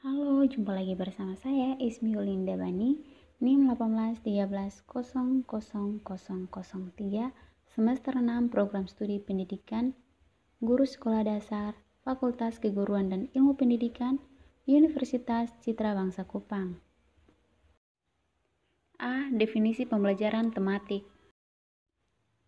Halo, jumpa lagi bersama saya Ismi Ulinda Bani, NIM 1813000003, semester 6 Program Studi Pendidikan, Guru Sekolah Dasar, Fakultas Keguruan dan Ilmu Pendidikan, Universitas Citra Bangsa Kupang. A. Definisi pembelajaran tematik.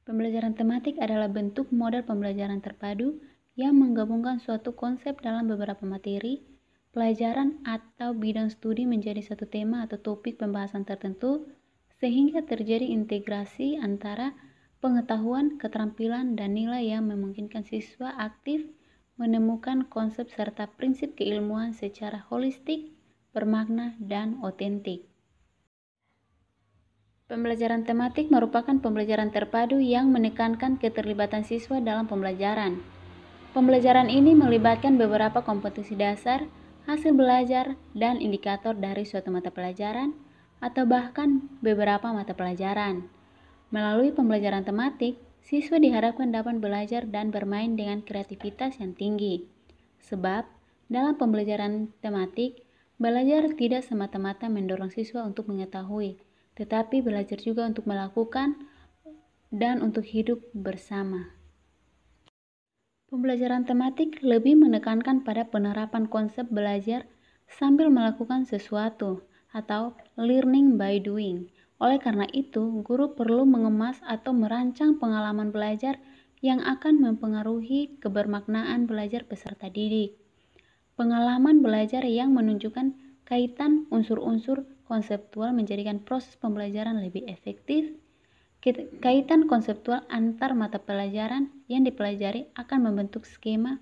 Pembelajaran tematik adalah bentuk model pembelajaran terpadu yang menggabungkan suatu konsep dalam beberapa materi, pelajaran atau bidang studi menjadi satu tema atau topik pembahasan tertentu, sehingga terjadi integrasi antara pengetahuan, keterampilan, dan nilai yang memungkinkan siswa aktif menemukan konsep serta prinsip keilmuan secara holistik, bermakna, dan otentik. Pembelajaran tematik merupakan pembelajaran terpadu yang menekankan keterlibatan siswa dalam pembelajaran. Pembelajaran ini melibatkan beberapa kompetensi dasar, hasil belajar, dan indikator dari suatu mata pelajaran atau bahkan beberapa mata pelajaran. Melalui pembelajaran tematik, siswa diharapkan dapat belajar dan bermain dengan kreativitas yang tinggi. Sebab, dalam pembelajaran tematik, belajar tidak semata-mata mendorong siswa untuk mengetahui, tetapi belajar juga untuk melakukan dan untuk hidup bersama. Pembelajaran tematik lebih menekankan pada penerapan konsep belajar sambil melakukan sesuatu atau learning by doing. Oleh karena itu, guru perlu mengemas atau merancang pengalaman belajar yang akan mempengaruhi kebermaknaan belajar peserta didik. Pengalaman belajar yang menunjukkan kaitan unsur-unsur konseptual menjadikan proses pembelajaran lebih efektif. Kaitan konseptual antar mata pelajaran yang dipelajari akan membentuk skema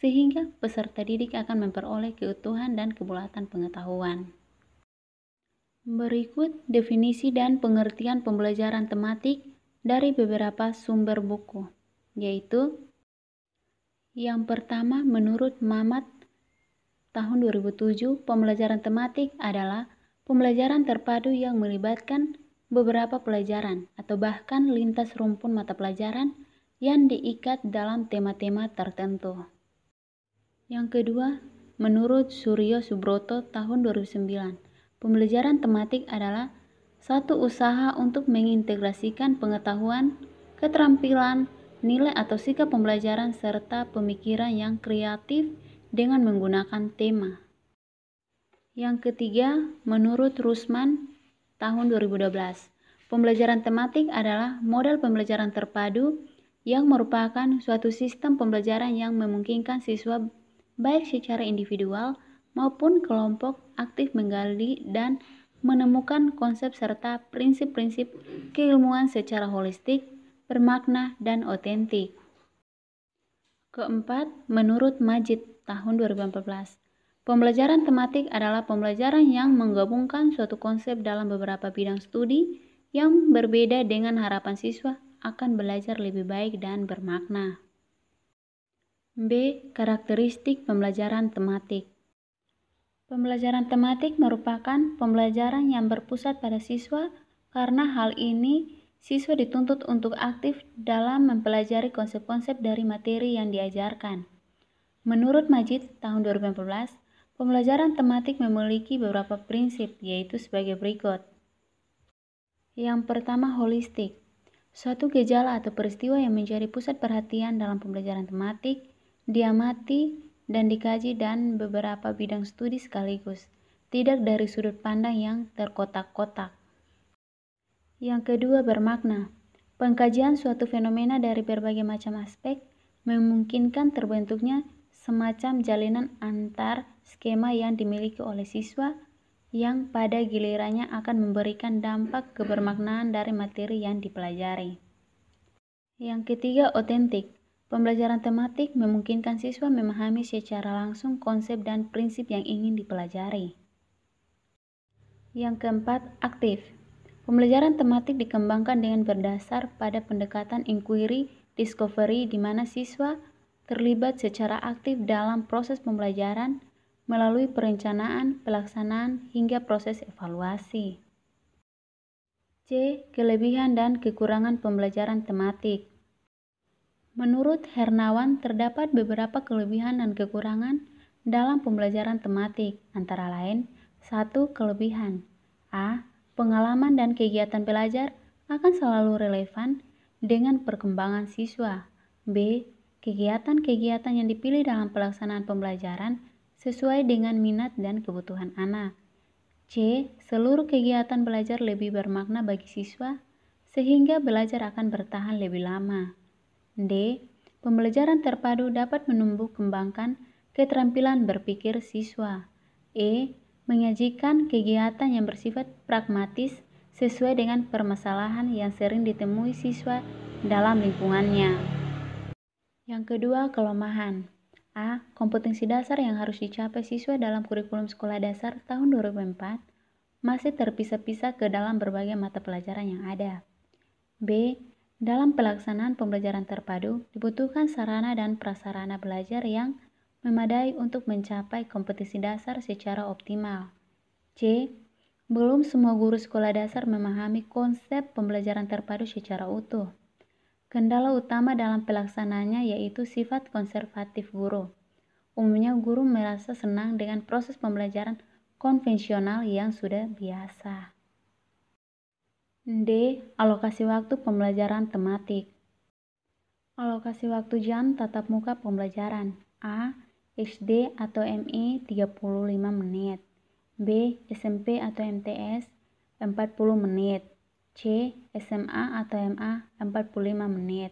sehingga peserta didik akan memperoleh keutuhan dan kebulatan pengetahuan. Berikut definisi dan pengertian pembelajaran tematik dari beberapa sumber buku, yaitu yang pertama, menurut Mamat tahun 2007, pembelajaran tematik adalah pembelajaran terpadu yang melibatkan beberapa pelajaran atau bahkan lintas rumpun mata pelajaran yang diikat dalam tema-tema tertentu. Yang kedua, menurut Suryo Subroto tahun 2009, pembelajaran tematik adalah satu usaha untuk mengintegrasikan pengetahuan, keterampilan, nilai atau sikap pembelajaran serta pemikiran yang kreatif dengan menggunakan tema. Yang ketiga, menurut Rusman tahun 2012, pembelajaran tematik adalah model pembelajaran terpadu yang merupakan suatu sistem pembelajaran yang memungkinkan siswa baik secara individual maupun kelompok aktif menggali dan menemukan konsep serta prinsip-prinsip keilmuan secara holistik, bermakna, dan otentik. Keempat, menurut Majid tahun 2014, pembelajaran tematik adalah pembelajaran yang menggabungkan suatu konsep dalam beberapa bidang studi yang berbeda dengan harapan siswa akan belajar lebih baik dan bermakna. B. Karakteristik pembelajaran tematik. Pembelajaran tematik merupakan pembelajaran yang berpusat pada siswa karena hal ini siswa dituntut untuk aktif dalam mempelajari konsep-konsep dari materi yang diajarkan. Menurut Majid tahun 2014, pembelajaran tematik memiliki beberapa prinsip, yaitu sebagai berikut. Yang pertama, holistik. Suatu gejala atau peristiwa yang menjadi pusat perhatian dalam pembelajaran tematik, diamati dan dikaji dan beberapa bidang studi sekaligus, tidak dari sudut pandang yang terkotak-kotak. Yang kedua, bermakna. Pengkajian suatu fenomena dari berbagai macam aspek memungkinkan terbentuknya semacam jalinan antar skema yang dimiliki oleh siswa yang pada gilirannya akan memberikan dampak kebermaknaan dari materi yang dipelajari. Yang ketiga, otentik. Pembelajaran tematik memungkinkan siswa memahami secara langsung konsep dan prinsip yang ingin dipelajari. Yang keempat, aktif. Pembelajaran tematik dikembangkan dengan berdasar pada pendekatan inquiry discovery di mana siswa terlibat secara aktif dalam proses pembelajaran melalui perencanaan, pelaksanaan, hingga proses evaluasi. C. Kelebihan dan kekurangan pembelajaran tematik. Menurut Hernawan, terdapat beberapa kelebihan dan kekurangan dalam pembelajaran tematik, antara lain: 1. Kelebihan. A. Pengalaman dan kegiatan belajar akan selalu relevan dengan perkembangan siswa. B. Kegiatan-kegiatan yang dipilih dalam pelaksanaan pembelajaran sesuai dengan minat dan kebutuhan anak. C. Seluruh kegiatan belajar lebih bermakna bagi siswa sehingga belajar akan bertahan lebih lama. D. Pembelajaran terpadu dapat menumbuh kembangkan keterampilan berpikir siswa. E. Menyajikan kegiatan yang bersifat pragmatis sesuai dengan permasalahan yang sering ditemui siswa dalam lingkungannya. Yang kedua, kelemahan. A. Kompetensi dasar yang harus dicapai siswa dalam kurikulum sekolah dasar tahun 2004 masih terpisah-pisah ke dalam berbagai mata pelajaran yang ada. B. Dalam pelaksanaan pembelajaran terpadu, dibutuhkan sarana dan prasarana belajar yang memadai untuk mencapai kompetensi dasar secara optimal. C. Belum semua guru sekolah dasar memahami konsep pembelajaran terpadu secara utuh. Kendala utama dalam pelaksanaannya yaitu sifat konservatif guru. Umumnya guru merasa senang dengan proses pembelajaran konvensional yang sudah biasa. D. Alokasi waktu pembelajaran tematik. Alokasi waktu jam tatap muka pembelajaran. A. SD atau MI 35 menit. B. SMP atau MTS 40 menit. C. SMA atau MA 45 menit.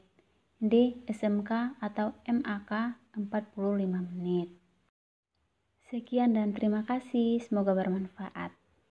D. SMK atau MAK 45 menit. Sekian dan terima kasih, semoga bermanfaat.